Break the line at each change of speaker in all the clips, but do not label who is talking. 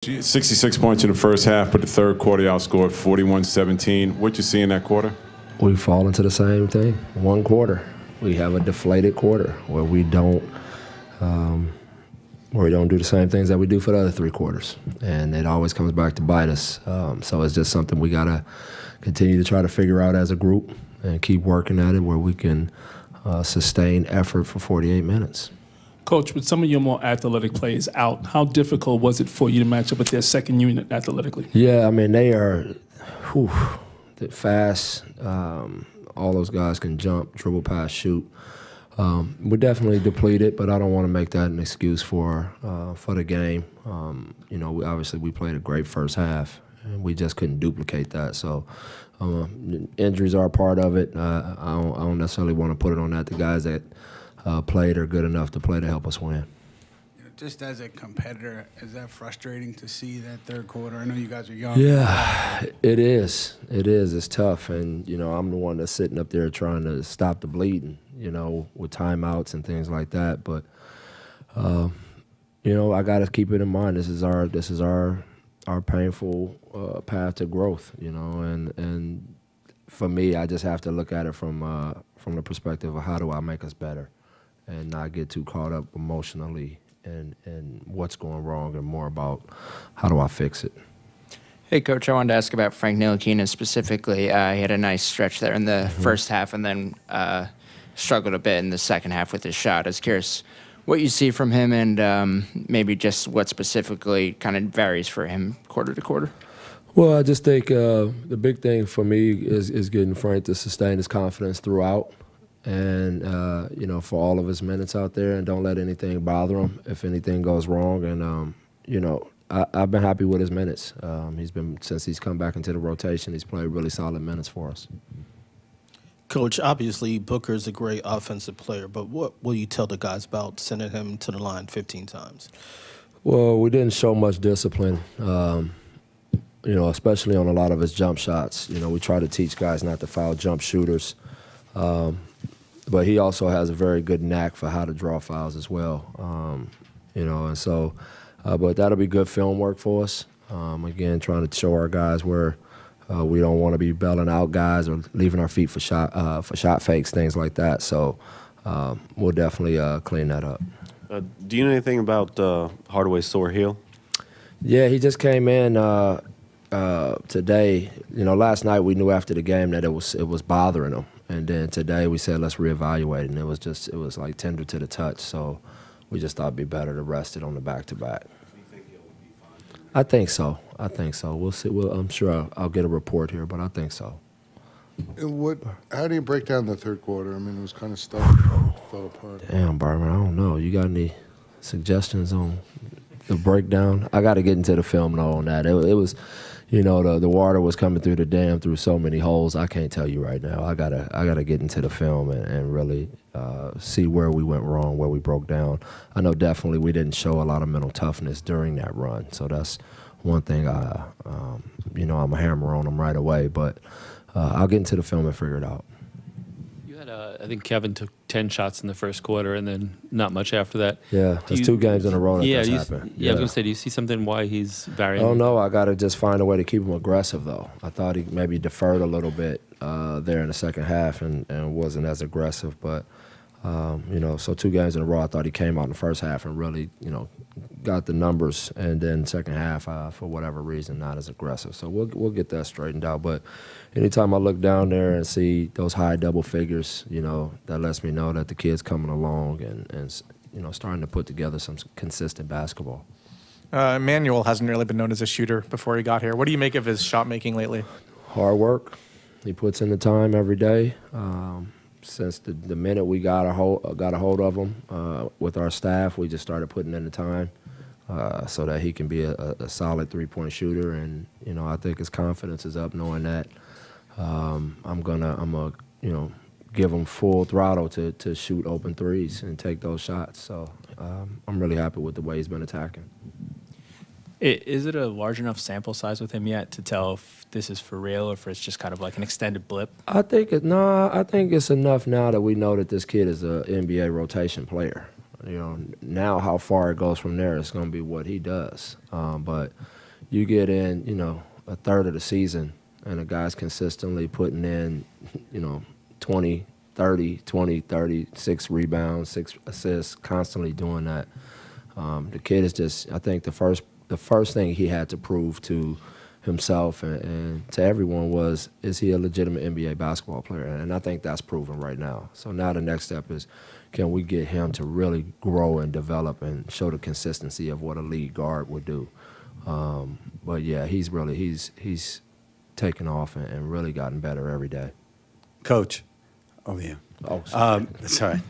66 points in the first half, but the third quarter outscored 41-17. What you see in that quarter?
We fall into the same thing. One quarter, we have a deflated quarter where we don't do the same things that we do for the other three quarters, and it always comes back to bite us. So it's just something we gotta continue to try to figure out as a group and keep working at it where we can sustain effort for 48 minutes.
Coach, with some of your more athletic players out, how difficult was it for you to match up with their second unit athletically?
Yeah, I mean, they are they're fast. All those guys can jump, dribble, pass, shoot. We're definitely depleted, but I don't want to make that an excuse for the game. You know, obviously we played a great first half, and we just couldn't duplicate that. So injuries are a part of it. I don't necessarily want to put it on that. The guys that played are good enough to play to help us win.
Just as a competitor, is that frustrating to see that third quarter? I know you guys are young.
Yeah, it is. It is. It's tough. And, you know, I'm the one that's sitting up there trying to stop the bleeding, you know, with timeouts and things like that. But, you know, I got to keep it in mind. This is our painful path to growth, you know. And for me, I just have to look at it from the perspective of how do I make us better and not get too caught up emotionally and what's going wrong, and more about how do I fix it.
Hey, Coach, I wanted to ask about Frank Ntilikina specifically. He had a nice stretch there in the first half and then struggled a bit in the second half with his shot. I was curious what you see from him and maybe just what specifically kind of varies for him quarter to quarter.
Well, I just think the big thing for me is getting Frank to sustain his confidence throughout. And, you know, for all of his minutes out there, and don't let anything bother him if anything goes wrong. And, you know, I've been happy with his minutes. Since he's come back into the rotation, he's played really solid minutes for us.
Coach, obviously Booker's a great offensive player, but what will you tell the guys about sending him to the line 15 times? Well,
we didn't show much discipline, you know, especially on a lot of his jump shots. You know, we try to teach guys not to foul jump shooters. But he also has a very good knack for how to draw fouls as well, you know, and so, but that'll be good film work for us. Again, trying to show our guys where we don't want to be bailing out guys or leaving our feet for shot fakes, things like that. So we'll definitely clean that up.
Do you know anything about Hardaway's sore heel?
Yeah, he just came in today. You know, last night we knew after the game that it was bothering him. And then today we said, let's reevaluate, and it was like tender to the touch. So we just thought it'd be better to rest it on the back-to-back.
Do you think it would be fine?
I think so. I think so. We'll see. I'm sure I'll get a report here, but I think so.
And how do you break down the third quarter? I mean, it was kind of stuff that fell apart.
Damn, Barman, I don't know. You got any suggestions on the breakdown? I got to get into the film though on that. It was. You know, the water was coming through the dam through so many holes. I can't tell you right now. I gotta get into the film and really see where we went wrong, where we broke down. I know definitely we didn't show a lot of mental toughness during that run. So that's one thing you know, I'm a hammer on them right away. But I'll get into the film and figure it out.
You had, I think Kevin took 10 shots in the first quarter and then not much after that.
Yeah, there's 2 games in a row that's happened.
Yeah, I was going to say, do you see something why he's varying?
I don't know. I got to just find a way to keep him aggressive, though. I thought he maybe deferred a little bit there in the second half and wasn't as aggressive. But, you know, so 2 games in a row, I thought he came out in the first half and really, you know, got the numbers. And then second half, for whatever reason, not as aggressive. So we'll get that straightened out. But anytime I look down there and see those high double figures, you know, that lets me know that the kid's coming along and you know, starting to put together some consistent basketball.
Emmanuel hasn't really been known as a shooter before he got here. What do you make of his shot making lately?
Hard work. He puts in the time every day. Since the minute we got a hold of him with our staff, we just started putting in the time so that he can be a solid three-point shooter. And you know, I think his confidence is up knowing that I'm gonna you know, give him full throttle to shoot open threes and take those shots. So I'm really happy with the way he's been attacking.
Is it a large enough sample size with him yet to tell if this is for real or if it's just kind of like an extended blip?
I think it's enough now that we know that this kid is an NBA rotation player. You know, now how far it goes from there is going to be what he does. But you get in, you know, a third of the season, and a guy's consistently putting in, you know, 20, 30, 6 rebounds, 6 assists, constantly doing that. The kid is just, I think the first thing he had to prove to himself and to everyone was, is he a legitimate NBA basketball player? And I think that's proven right now. So now the next step is, can we get him to really grow and develop and show the consistency of what a lead guard would do? But yeah, he's taken off and really gotten better every day.
Coach. Oh, yeah.
Oh, sorry.
Sorry.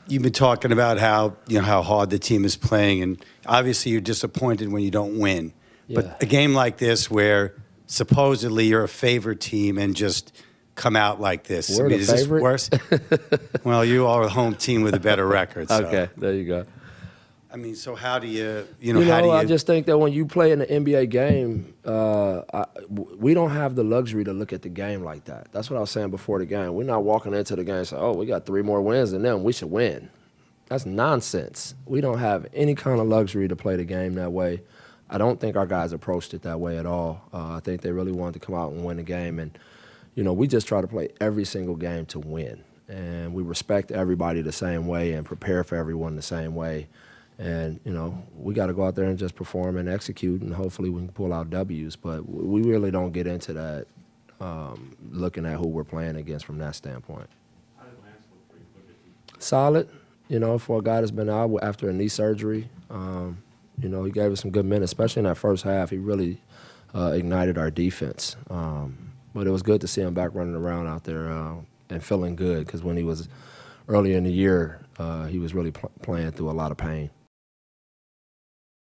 You've been talking about how, you know, how hard the team is playing, and obviously you're disappointed when you don't win.
Yeah.
But a game like this where supposedly you're a favorite team and just come out like this.
We're the
is
favorite?
this worse? Well, you are a home team with a better record. So.
Okay, there you go.
I mean, so how do you,
I just think that when you play in an NBA game, we don't have the luxury to look at the game like that. That's what I was saying before the game. We're not walking into the game and saying, oh, we got 3 more wins than them, we should win. That's nonsense. We don't have any kind of luxury to play the game that way. I don't think our guys approached it that way at all. I think they really wanted to come out and win the game. And, you know, we just try to play every single game to win. And we respect everybody the same way and prepare for everyone the same way. And, you know, we got to go out there and just perform and execute, and hopefully we can pull out W's. But we really don't get into that looking at who we're playing against from that standpoint. Solid, you know, for a guy that's been out after a knee surgery. You know, he gave us some good minutes, especially in that first half. He really ignited our defense. But it was good to see him back running around out there and feeling good, because when he was earlier in the year, he was really playing through a lot of pain.